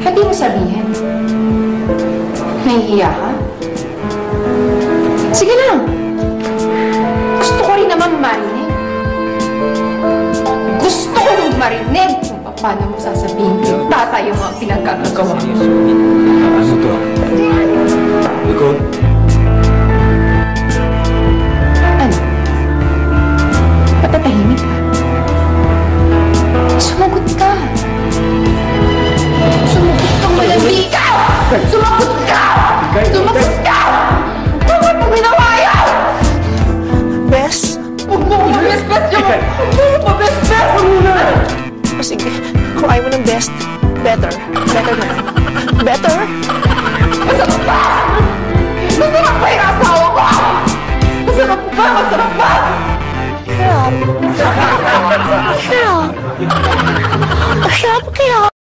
Hindi mo sabihin. Nahihiya ka? Sige lang. Gusto ko rin naman marinig. Gusto ko rin marinig kung paano mo sasabihin kay tata yung mga pinagkagagawa mo. Ano to? Ikaw? Ano? Patatahimik ka? Sumagot ka! Sumagot kang malandi ka! Sumagot ka! Sumagot ka! Bakit mo ginawa yan? Bes? Huwag mo ko mabes-bes yung... Huwag mo ko mabes-bes! O sige, kung ayaw mo ng best, better. Better na. Better? Masarap ba? Masarap ba yung asawa ko? Masarap ba? Masarap ba? Sarap. Sarap. Sarap kaya.